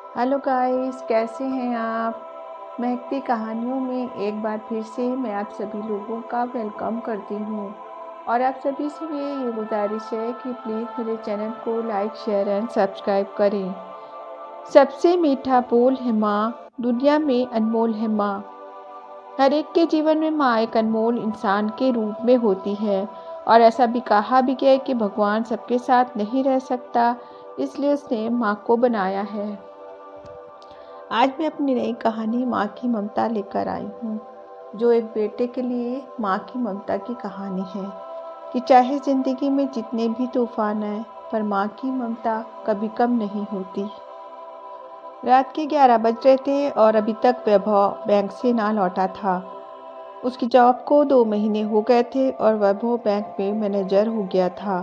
Hello guys, कैसे हैं आप। महकती कहानियों में एक बार फिर से मैं आप सभी लोगों का वेलकम करती हूँ और आप सभी से ये गुजारिश है कि प्लीज़ मेरे चैनल को लाइक शेयर एंड सब्सक्राइब करें। सबसे मीठा बोल है माँ, दुनिया में अनमोल है माँ। हर एक के जीवन में माँ एक अनमोल इंसान के रूप में होती है और ऐसा भी कहा भी गया है कि भगवान सबके साथ नहीं रह सकता, इसलिए उसने माँ को बनाया है। आज मैं अपनी नई कहानी माँ की ममता लेकर आई हूँ, जो एक बेटे के लिए माँ की ममता की कहानी है कि चाहे ज़िंदगी में जितने भी तूफान आए, पर माँ की ममता कभी कम नहीं होती। रात के 11 बज रहे थे और अभी तक वैभव बैंक से ना लौटा था। उसकी जॉब को 2 महीने हो गए थे और वैभव बैंक में मैनेजर हो गया था,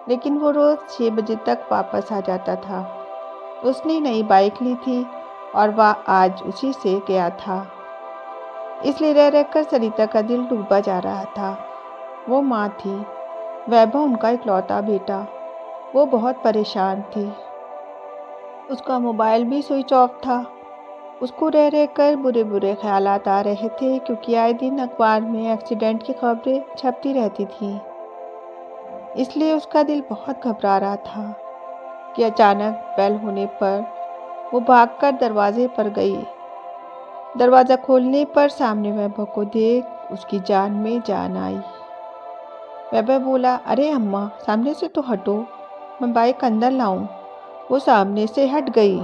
लेकिन वो रोज़ 6 बजे तक वापस आ जाता था। उसने नई बाइक ली थी और वह आज उसी से गया था। इसलिए रह रहकर सरिता का दिल डूबा जा रहा था। वो माँ थी, वैभव उनका इकलौता बेटा। वो बहुत परेशान थी। उसका मोबाइल भी स्विच ऑफ था। उसको रह रहकर बुरे बुरे ख्यालात आ रहे थे, क्योंकि आए दिन अखबार में एक्सीडेंट की खबरें छपती रहती थी। इसलिए उसका दिल बहुत घबरा रहा था कि अचानक बेल होने पर वो भागकर दरवाजे पर गई। दरवाज़ा खोलने पर सामने वैभव को देख उसकी जान में जान आई। वैभव बोला, अरे अम्मा, सामने से तो हटो, मैं बाइक अंदर लाऊं। वो सामने से हट गई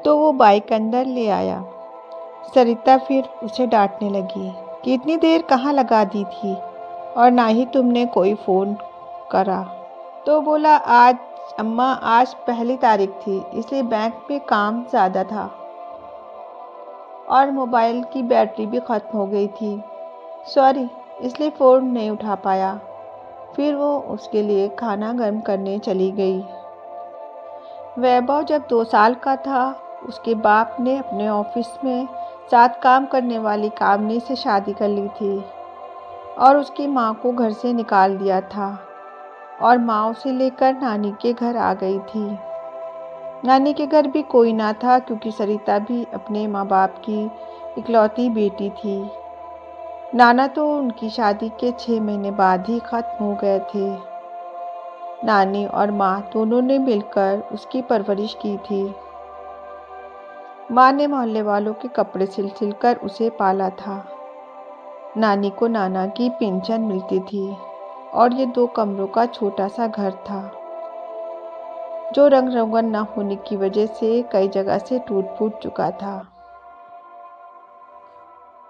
तो वो बाइक अंदर ले आया। सरिता फिर उसे डांटने लगी कि इतनी देर कहाँ लगा दी थी और ना ही तुमने कोई फ़ोन करा। तो बोला, आज अम्मा, आज पहली तारीख थी, इसलिए बैंक में काम ज़्यादा था और मोबाइल की बैटरी भी ख़त्म हो गई थी। सॉरी, इसलिए फ़ोन नहीं उठा पाया। फिर वो उसके लिए खाना गर्म करने चली गई। वैभव जब 2 साल का था, उसके बाप ने अपने ऑफिस में साथ काम करने वाली कामनी से शादी कर ली थी और उसकी माँ को घर से निकाल दिया था और माँ उसे लेकर नानी के घर आ गई थी। नानी के घर भी कोई ना था, क्योंकि सरिता भी अपने माँ बाप की इकलौती बेटी थी। नाना तो उनकी शादी के 6 महीने बाद ही खत्म हो गए थे। नानी और माँ दोनों ने मिलकर उसकी परवरिश की थी। माँ ने मोहल्ले वालों के कपड़े सिल सिल कर उसे पाला था। नानी को नाना की पेंशन मिलती थी और ये 2 कमरों का छोटा सा घर था, जो रंग रोगन न होने की वजह से कई जगह से टूट फूट चुका था।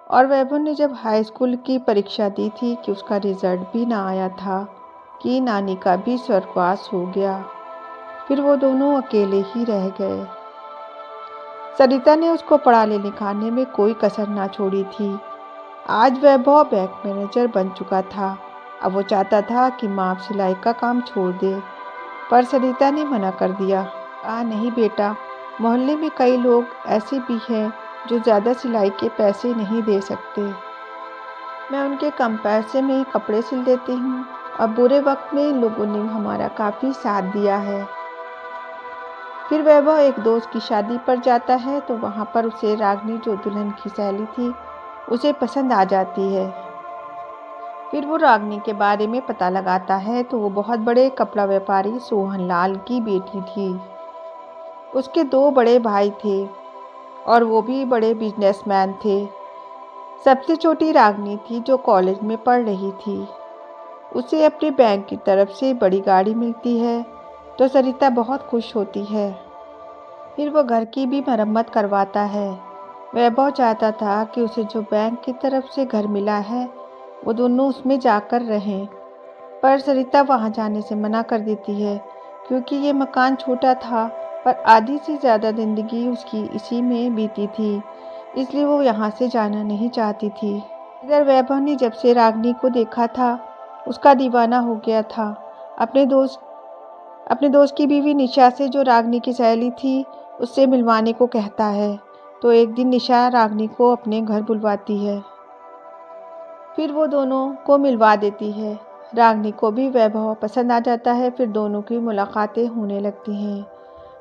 और वैभव ने जब हाई स्कूल की परीक्षा दी थी कि उसका रिजल्ट भी ना आया था कि नानी का भी स्वर्गवास हो गया। फिर वो दोनों अकेले ही रह गए। सरिता ने उसको पढ़ाने लिखाने में कोई कसर ना छोड़ी थी। आज वैभव बैंक मैनेजर बन चुका था। अब वो चाहता था कि माँ सिलाई का काम छोड़ दे, पर सरिता ने मना कर दिया। कहा, नहीं बेटा, मोहल्ले में कई लोग ऐसे भी हैं जो ज़्यादा सिलाई के पैसे नहीं दे सकते। मैं उनके कम पैसे में ही कपड़े सिल देती हूँ और बुरे वक्त में इन लोगों ने हमारा काफ़ी साथ दिया है। फिर वैभव एक दोस्त की शादी पर जाता है तो वहाँ पर उसे रागनी, जो दुल्हन की सहेली थी, उसे पसंद आ जाती है। फिर वो रागनी के बारे में पता लगाता है तो वो बहुत बड़े कपड़ा व्यापारी सोहनलाल की बेटी थी। उसके 2 बड़े भाई थे और वो भी बड़े बिजनेसमैन थे। सबसे छोटी रागनी थी, जो कॉलेज में पढ़ रही थी। उसे अपने बैंक की तरफ से बड़ी गाड़ी मिलती है तो सरिता बहुत खुश होती है। फिर वो घर की भी मरम्मत करवाता है। वैभव चाहता था कि उसे जो बैंक की तरफ से घर मिला है, वो दोनों उसमें जाकर रहें, पर सरिता वहां जाने से मना कर देती है, क्योंकि ये मकान छोटा था पर आधी से ज़्यादा ज़िंदगी उसकी इसी में बीती थी, इसलिए वो यहाँ से जाना नहीं चाहती थी। इधर वैभव ने जब से रागनी को देखा था, उसका दीवाना हो गया था। अपने दोस्त की बीवी निशा से, जो रागनी की सहेली थी, उससे मिलवाने को कहता है। तो एक दिन निशा रागनी को अपने घर बुलवाती है। फिर वो दोनों को मिलवा देती है। रागनी को भी वैभव पसंद आ जाता है। फिर दोनों की मुलाकातें होने लगती हैं।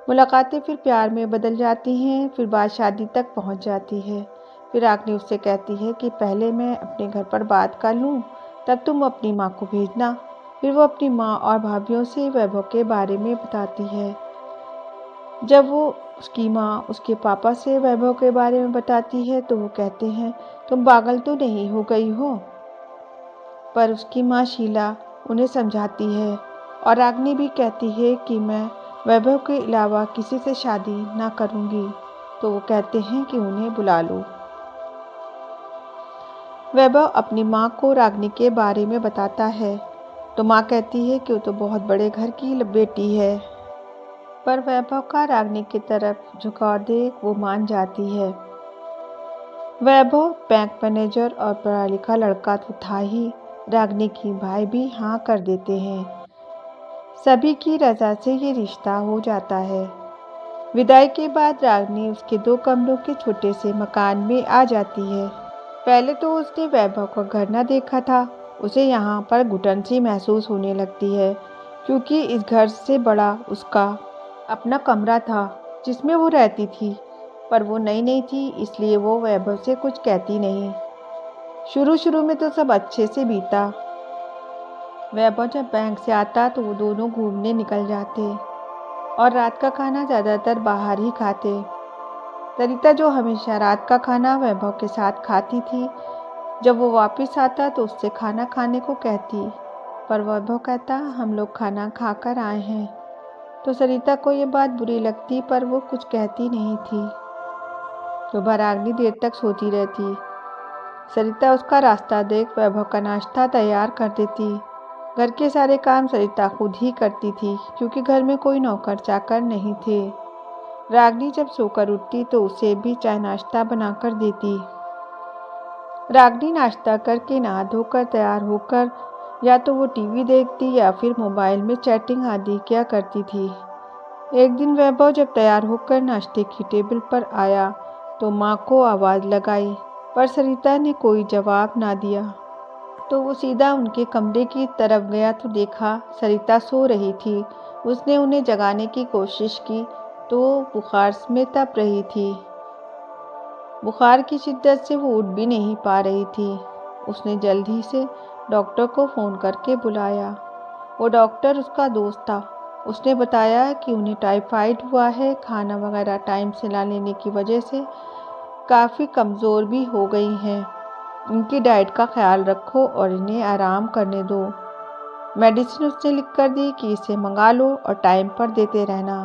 मुलाकातें फिर प्यार में बदल जाती हैं, फिर बात शादी तक पहुंच जाती है। फिर रागनी उससे कहती है कि पहले मैं अपने घर पर बात कर लूं, तब तुम अपनी माँ को भेजना। फिर वो अपनी माँ और भाभीयों से वैभव के बारे में बताती है। जब वो उसकी माँ उसके पापा से वैभव के बारे में बताती है तो वो कहते हैं, तुम पागल तो नहीं हो गई हो। पर उसकी माँ शीला उन्हें समझाती है और रागनी भी कहती है कि मैं वैभव के अलावा किसी से शादी ना करूँगी। तो वो कहते हैं कि उन्हें बुला लो। वैभव अपनी माँ को रागनी के बारे में बताता है तो माँ कहती है कि वो तो बहुत बड़े घर की बेटी है। पर वैभव का रागनी की तरफ झुकाव देख वो मान जाती है। वैभव बैंक मैनेजर और पढ़ा लिखा लड़का तो था ही, रागनी की भाई भी हाँ कर देते हैं। सभी की रजा से ये रिश्ता हो जाता है। विदाई के बाद रागनी उसके 2 कमरों के छोटे से मकान में आ जाती है। पहले तो उसने वैभव का घर न देखा था। उसे यहाँ पर घुटन सी महसूस होने लगती है क्योंकि इस घर से बड़ा उसका अपना कमरा था जिसमें वो रहती थी। पर वो नई नई थी इसलिए वो वैभव से कुछ कहती नहीं। शुरू शुरू में तो सब अच्छे से बीता। वैभव जब बैंक से आता तो वो दोनों घूमने निकल जाते और रात का खाना ज़्यादातर बाहर ही खाते। सरिता जो हमेशा रात का खाना वैभव के साथ खाती थी, जब वो वापस आता तो उससे खाना खाने को कहती, पर वैभव कहता हम लोग खाना खाकर आए हैं। तो सरिता को ये बात बुरी लगती पर वो कुछ कहती नहीं थी। सुबह रागनी देर तक सोती रहती। सरिता उसका रास्ता देख वैभव का नाश्ता तैयार कर देती। घर के सारे काम सरिता खुद ही करती थी क्योंकि घर में कोई नौकर चाकर नहीं थे। रागनी जब सोकर उठती तो उसे भी चाय नाश्ता बनाकर देती। रागनी नाश्ता करके नहा धोकर तैयार होकर या तो वो टीवी देखती या फिर मोबाइल में चैटिंग आदि किया करती थी। एक दिन वैभव जब तैयार होकर नाश्ते की टेबल पर आया तो माँ को आवाज़ लगाई, पर सरिता ने कोई जवाब ना दिया। तो वो सीधा उनके कमरे की तरफ गया तो देखा सरिता सो रही थी। उसने उन्हें जगाने की कोशिश की तो वो बुखार में तप रही थी। बुखार की शिद्दत से वो उठ भी नहीं पा रही थी। उसने जल्दी से डॉक्टर को फ़ोन करके बुलाया। वो डॉक्टर उसका दोस्त था। उसने बताया कि उन्हें टाइफाइड हुआ है, खाना वगैरह टाइम से ना लेने की वजह से काफ़ी कमज़ोर भी हो गई हैं। इनकी डाइट का ख्याल रखो और इन्हें आराम करने दो। मेडिसिन उसने लिख कर दी कि इसे मंगा लो और टाइम पर देते रहना।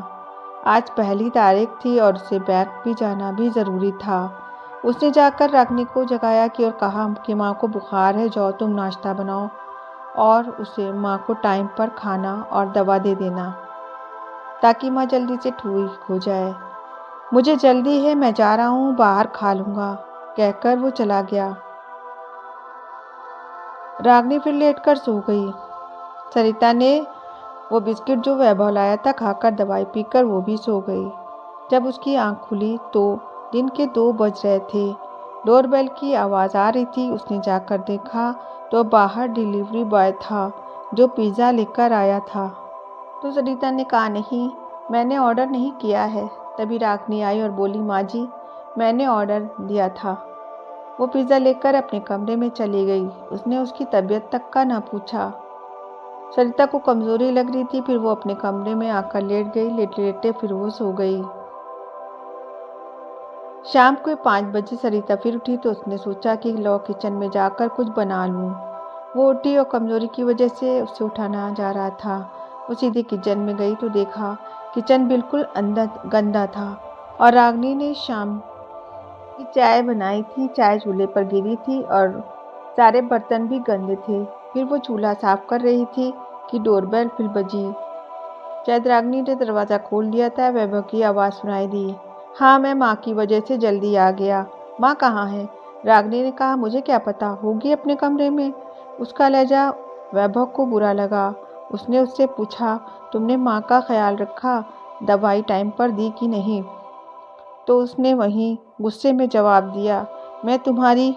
आज पहली तारीख थी और उसे बैंक भी जाना भी ज़रूरी था। उसने जाकर रागनी को जगाया कि और कहा कि माँ को बुखार है, जाओ तुम नाश्ता बनाओ और उसे माँ को टाइम पर खाना और दवा दे देना ताकि माँ जल्दी से ठीक हो जाए। मुझे जल्दी है, मैं जा रहा हूँ, बाहर खा लूँगा, कहकर वो चला गया। रागनी फिर लेटकर सो गई। सरिता ने वो बिस्किट जो वैभव लाया था खाकर दवाई पीकर वो भी सो गई। जब उसकी आंख खुली तो दिन के 2 बज रहे थे। डोरबेल की आवाज़ आ रही थी। उसने जाकर देखा तो बाहर डिलीवरी बॉय था जो पिज़्ज़ा लेकर आया था। तो सरिता ने कहा नहीं, मैंने ऑर्डर नहीं किया है। तभी रागनी आई और बोली माँ जी, मैंने ऑर्डर दिया था। वो पिज़्ज़ा लेकर अपने कमरे में चली गई। उसने उसकी तबीयत तक का ना पूछा। सरिता को कमज़ोरी लग रही थी। फिर वो अपने कमरे में आकर लेट गई। लेटे लेटे फिर वो सो गई। शाम को 5 बजे सरिता फिर उठी तो उसने सोचा कि लो किचन में जाकर कुछ बना लूँ। वो उठी और कमज़ोरी की वजह से उसे उठाना जा रहा था। वो सीधे किचन में गई तो देखा किचन बिल्कुल अंदर गंदा था और रागनी ने शाम की चाय बनाई थी। चाय चूल्हे पर गिरी थी और सारे बर्तन भी गंदे थे। फिर वो चूल्हा साफ कर रही थी कि डोरबेल फिर बजी। शायद रागनी ने दरवाज़ा खोल दिया था। वैभव की आवाज़ सुनाई दी, हाँ मैं माँ की वजह से जल्दी आ गया। माँ कहाँ है? रागनी ने कहा, मुझे क्या पता, होगी अपने कमरे में। उसका लहजा वैभव को बुरा लगा। उसने उससे पूछा, तुमने माँ का ख्याल रखा, दवाई टाइम पर दी कि नहीं? तो उसने वहीं गुस्से में जवाब दिया, मैं तुम्हारी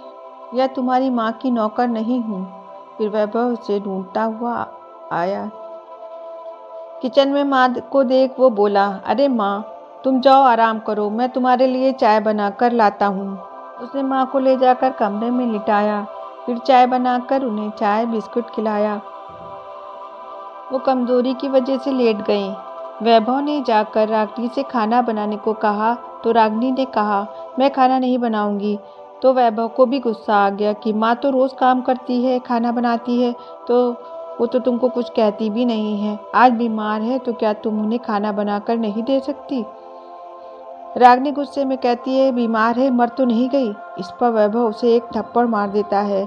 या तुम्हारी माँ की नौकर नहीं हूँ। फिर वैभव उसे ढूंढता हुआ आया। किचन में माँ को देख वो बोला, अरे माँ, तुम जाओ आराम करो, मैं तुम्हारे लिए चाय बना कर लाता हूँ। उसने माँ को ले जाकर कमरे में लिटाया, फिर चाय बनाकर उन्हें चाय बिस्कुट खिलाया। वो कमजोरी की वजह से लेट गईं। वैभव ने जाकर रागिनी से खाना बनाने को कहा तो रागिनी ने कहा, मैं खाना नहीं बनाऊंगी। तो वैभव को भी गुस्सा आ गया कि माँ तो रोज़ काम करती है, खाना बनाती है, तो वो तो तुमको कुछ कहती भी नहीं है। आज बीमार है तो क्या तुम उन्हें खाना बनाकर नहीं दे सकती? रागिनी गुस्से में कहती है, बीमार है, मर तो नहीं गई। इस पर वैभव उसे एक थप्पड़ मार देता है।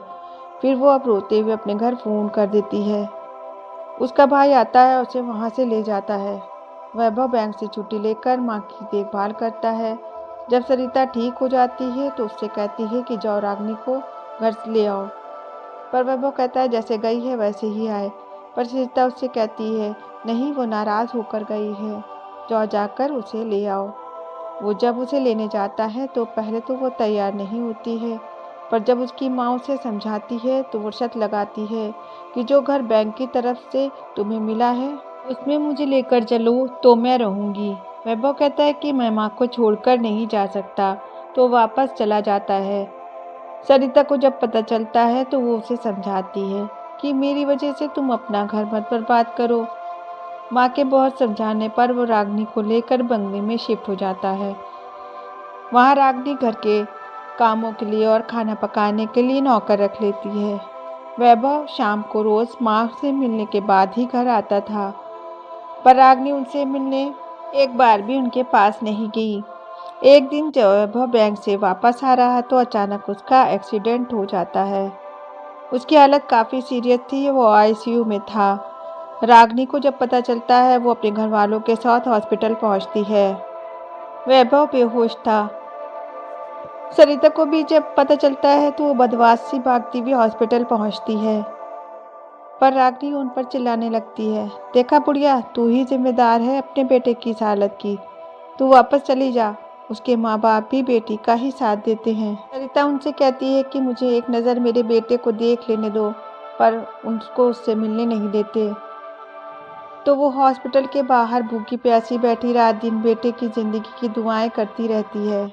फिर वो अब रोते हुए अपने घर फ़ोन कर देती है। उसका भाई आता है और उसे वहाँ से ले जाता है। वैभव बैंक से छुट्टी लेकर माँ की देखभाल करता है। जब सरिता ठीक हो जाती है तो उससे कहती है कि जाओ रागिनी को घर से ले आओ। पर वैभव कहता है जैसे गई है वैसे ही आए। पर सरिता उससे कहती है, नहीं, वो नाराज़ होकर गई है, जाओ जाकर उसे ले आओ। वो जब उसे लेने जाता है तो पहले तो वो तैयार नहीं होती है, पर जब उसकी माँ उसे समझाती है तो वो शर्त लगाती है कि जो घर बैंक की तरफ से तुम्हें मिला है उसमें मुझे लेकर चलो तो मैं रहूँगी। वैभव कहता है कि मैं माँ को छोड़कर नहीं जा सकता, तो वापस चला जाता है। सरिता को जब पता चलता है तो वो उसे समझाती है कि मेरी वजह से तुम अपना घर मत बर्बाद करो। माँ के बहुत समझाने पर वो रागिनी को लेकर बंगले में शिफ्ट हो जाता है। वहाँ रागिनी घर के कामों के लिए और खाना पकाने के लिए नौकर रख लेती है। वैभव शाम को रोज़ माँ से मिलने के बाद ही घर आता था, पर रागिनी उनसे मिलने एक बार भी उनके पास नहीं गई। एक दिन जब वैभव बैंक से वापस आ रहा तो अचानक उसका एक्सीडेंट हो जाता है। उसकी हालत काफ़ी सीरियस थी, वो आईसीयू में था। रागिनी को जब पता चलता है वो अपने घर वालों के साथ हॉस्पिटल पहुंचती है। वैभव बेहोश था। सरिता को भी जब पता चलता है तो वो बदमाश सी भागती हुई हॉस्पिटल पहुंचती है, पर रागिनी उन पर चिल्लाने लगती है, देखा बुढ़िया, तू ही जिम्मेदार है अपने बेटे की इस हालत की, तू वापस चली जा। उसके माँ बाप भी बेटी का ही साथ देते हैं। सरिता उनसे कहती है कि मुझे एक नज़र मेरे बेटे को देख लेने दो, पर उनको उससे मिलने नहीं देते। तो वो हॉस्पिटल के बाहर भूखी प्यासी बैठी रात दिन बेटे की ज़िंदगी की दुआएं करती रहती है।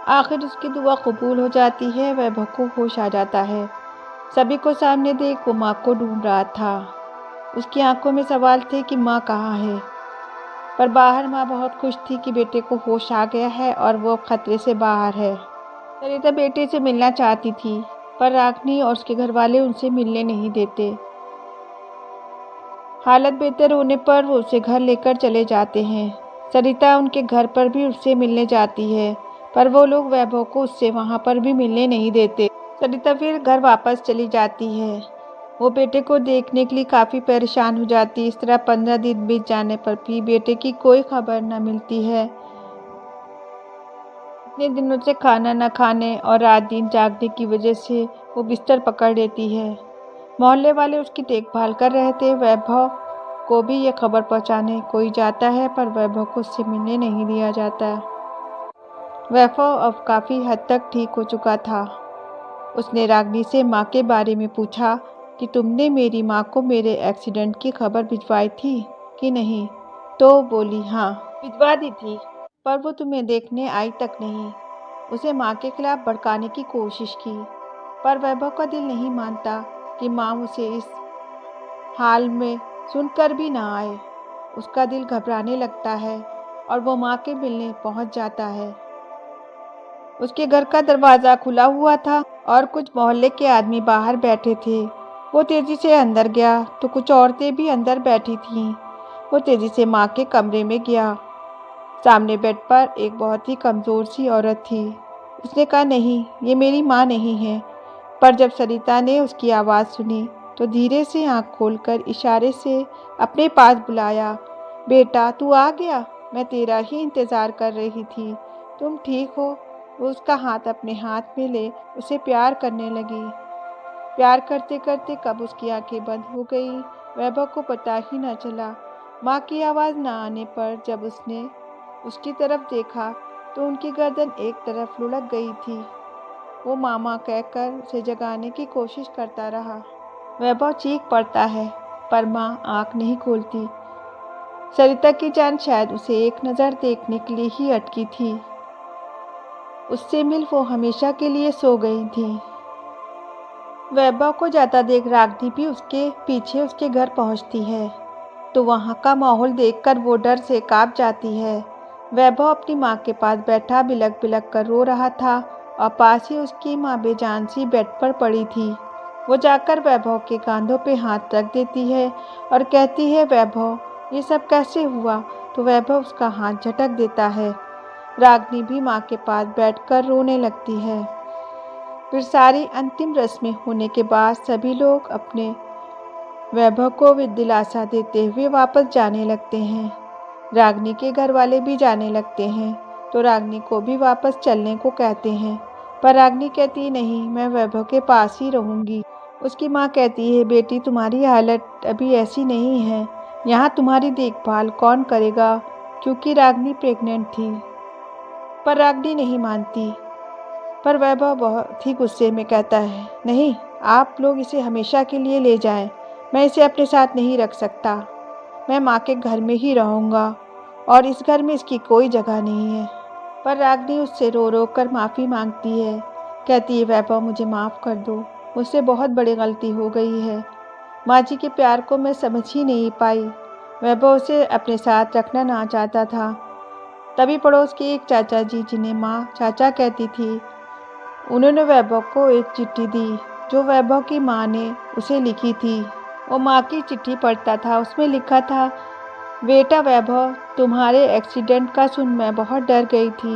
आखिर उसकी दुआ कबूल हो जाती है। वैभव को होश आ जाता है। सभी को सामने देख वो माँ को ढूंढ रहा था। उसकी आंखों में सवाल थे कि माँ कहाँ है, पर बाहर माँ बहुत खुश थी कि बेटे को होश आ गया है और वो अब खतरे से बाहर है। सरिता बेटे से मिलना चाहती थी, पर रागिनी और उसके घर वाले उनसे मिलने नहीं देते। हालत बेहतर होने पर वो उसे घर लेकर चले जाते हैं। सरिता उनके घर पर भी उससे मिलने जाती है, पर वो लोग वैभव को उससे वहाँ पर भी मिलने नहीं देते। सरिता फिर घर वापस चली जाती है। वो बेटे को देखने के लिए काफ़ी परेशान हो जाती। इस तरह 15 दिन बीत जाने पर भी बेटे की कोई खबर न मिलती है। इतने दिनों से खाना न खाने और रात दिन जागने की वजह से वो बिस्तर पकड़ लेती है। मोहल्ले वाले उसकी देखभाल कर रहे थे। वैभव को भी ये खबर पहुंचाने कोई जाता है, पर वैभव को उससे मिलने नहीं दिया जाता। वैभव अब काफ़ी हद तक ठीक हो चुका था। उसने रागिनी से माँ के बारे में पूछा कि तुमने मेरी माँ को मेरे एक्सीडेंट की खबर भिजवाई थी कि नहीं? तो बोली, हाँ, भिजवा दी थी, पर वो तुम्हें देखने आई तक नहीं। उसे माँ के खिलाफ भड़काने की कोशिश की, पर वैभव का दिल नहीं मानता कि माँ उसे इस हाल में सुनकर भी ना आए। उसका दिल घबराने लगता है और वो माँ के मिलने पहुँच जाता है। उसके घर का दरवाज़ा खुला हुआ था और कुछ मोहल्ले के आदमी बाहर बैठे थे। वो तेज़ी से अंदर गया तो कुछ औरतें भी अंदर बैठी थीं। वो तेज़ी से माँ के कमरे में गया। सामने बेड पर एक बहुत ही कमज़ोर सी औरत थी। उसने कहा, नहीं, ये मेरी माँ नहीं है। पर जब सरिता ने उसकी आवाज़ सुनी तो धीरे से आँख खोलकर इशारे से अपने पास बुलाया, बेटा तू आ गया, मैं तेरा ही इंतज़ार कर रही थी, तुम ठीक हो? वो उसका हाथ अपने हाथ में ले उसे प्यार करने लगी। प्यार करते करते कब उसकी आंखें बंद हो गई, वैभव को पता ही न चला। माँ की आवाज़ न आने पर जब उसने उसकी तरफ देखा तो उनकी गर्दन एक तरफ लुढ़क गई थी। वो मामा कहकर उसे जगाने की कोशिश करता रहा। वैभव चीख पड़ता है, पर माँ आँख नहीं खोलती। सरिता की जान शायद उसे एक नज़र देखने के लिए ही अटकी थी। उससे मिल वो हमेशा के लिए सो गई थी। वैभव को जाता देख रागिनी भी उसके पीछे उसके घर पहुंचती है, तो वहां का माहौल देखकर वो डर से कांप जाती है। वैभव अपनी माँ के पास बैठा बिलख बिलख कर रो रहा था और पास ही उसकी माँ बेजान सी बेड पर पड़ी थी। वो जाकर वैभव के कांधों पे हाथ रख देती है और कहती है, वैभव ये सब कैसे हुआ? तो वैभव उसका हाथ झटक देता है। रागिनी भी माँ के पास बैठकर रोने लगती है। फिर सारी अंतिम रस्में होने के बाद सभी लोग अपने वैभव को दिलासा देते हुए वापस जाने लगते हैं। रागिनी के घर वाले भी जाने लगते हैं, तो रागिनी को भी वापस चलने को कहते हैं, पर रागिनी कहती नहीं, मैं वैभव के पास ही रहूंगी। उसकी माँ कहती है, बेटी तुम्हारी हालत अभी ऐसी नहीं है, यहाँ तुम्हारी देखभाल कौन करेगा, क्योंकि रागिनी प्रेग्नेंट थी। पर रागिनी नहीं मानती। पर वैभव बहुत ही गुस्से में कहता है, नहीं, आप लोग इसे हमेशा के लिए ले जाएं। मैं इसे अपने साथ नहीं रख सकता। मैं माँ के घर में ही रहूँगा और इस घर में इसकी कोई जगह नहीं है। पर रागिनी उससे रो रो कर माफ़ी मांगती है। कहती है, वैभव मुझे माफ़ कर दो, मुझसे बहुत बड़ी गलती हो गई है। माँ जी के प्यार को मैं समझ ही नहीं पाई। वैभव उसे अपने साथ रखना ना चाहता था। तभी पड़ोस के एक चाचा जी, जिन्हें माँ चाचा कहती थी, उन्होंने वैभव को एक चिट्ठी दी जो वैभव की माँ ने उसे लिखी थी। वो माँ की चिट्ठी पढ़ता था। उसमें लिखा था, बेटा वैभव, तुम्हारे एक्सीडेंट का सुन मैं बहुत डर गई थी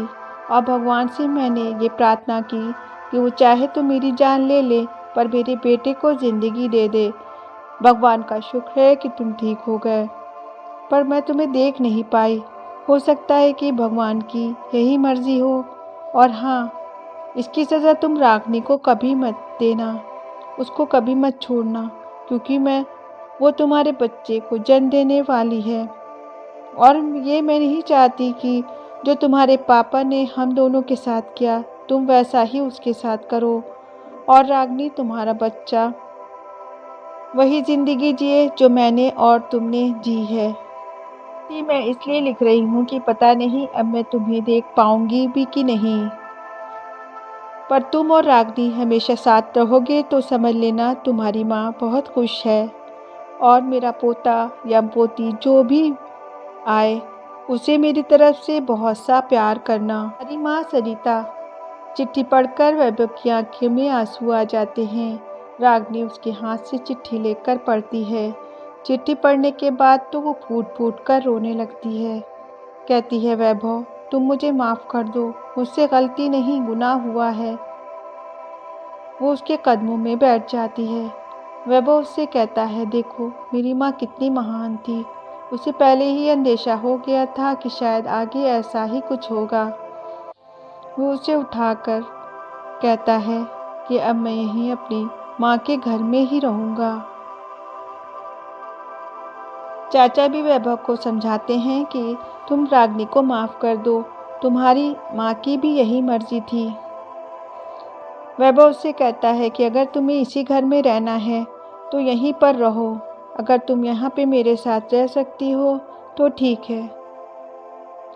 और भगवान से मैंने ये प्रार्थना की कि वो चाहे तो मेरी जान ले ले, पर मेरे बेटे को ज़िंदगी दे दे। भगवान का शुक्र है कि तुम ठीक हो गए, पर मैं तुम्हें देख नहीं पाई। हो सकता है कि भगवान की यही मर्जी हो। और हाँ, इसकी सज़ा तुम रागिनी को कभी मत देना, उसको कभी मत छोड़ना, क्योंकि वो तुम्हारे बच्चे को जन्म देने वाली है और ये मैं नहीं चाहती कि जो तुम्हारे पापा ने हम दोनों के साथ किया, तुम वैसा ही उसके साथ करो और रागिनी तुम्हारा बच्चा वही ज़िंदगी जिए जो मैंने और तुमने जी है। ये मैं इसलिए लिख रही हूँ कि पता नहीं अब मैं तुम्हें देख पाऊँगी भी कि नहीं, पर तुम और रागिनी हमेशा साथ रहोगे तो समझ लेना तुम्हारी माँ बहुत खुश है और मेरा पोता या पोती जो भी आए उसे मेरी तरफ से बहुत सा प्यार करना। हमारी माँ सरिता। चिट्ठी पढ़कर वैभव की आंखों में आंसू आ जाते हैं। रागिनी उसके हाथ से चिट्ठी लेकर पढ़ती है। चिट्ठी पढ़ने के बाद तो वो फूट फूट कर रोने लगती है। कहती है, वैभव तुम मुझे माफ़ कर दो, मुझसे गलती नहीं, गुनाह हुआ है। वो उसके कदमों में बैठ जाती है। वैभव उससे कहता है, देखो मेरी माँ कितनी महान थी, उसे पहले ही अंदेशा हो गया था कि शायद आगे ऐसा ही कुछ होगा। वो उसे उठाकर कहता है कि अब मैं यहीं अपनी माँ के घर में ही रहूँगा। चाचा भी वैभव को समझाते हैं कि तुम रागिनी को माफ़ कर दो, तुम्हारी माँ की भी यही मर्जी थी। वैभव उससे कहता है कि अगर तुम्हें इसी घर में रहना है तो यहीं पर रहो, अगर तुम यहाँ पे मेरे साथ रह सकती हो तो ठीक है।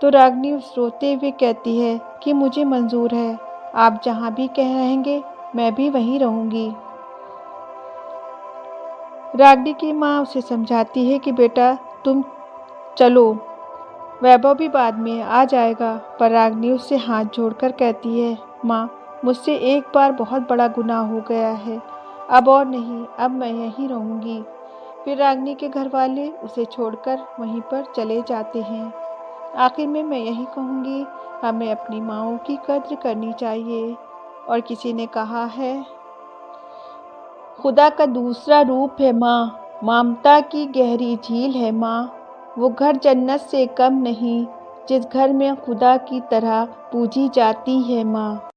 तो रागिनी रोते हुए कहती है कि मुझे मंजूर है, आप जहाँ भी कह रहेंगे मैं भी वहीं रहूँगी। रागिनी की माँ उसे समझाती है कि बेटा तुम चलो, वैभव भी बाद में आ जाएगा, पर रागिनी उससे हाथ जोड़कर कहती है, माँ मुझसे एक बार बहुत बड़ा गुनाह हो गया है, अब और नहीं, अब मैं यहीं रहूँगी। फिर रागिनी के घर वाले उसे छोड़कर वहीं पर चले जाते हैं। आखिर में मैं यही कहूँगी, हमें अपनी माँओं की कद्र करनी चाहिए। और किसी ने कहा है, खुदा का दूसरा रूप है माँ, ममता की गहरी झील है माँ, वो घर जन्नत से कम नहीं जिस घर में खुदा की तरह पूजी जाती है माँ।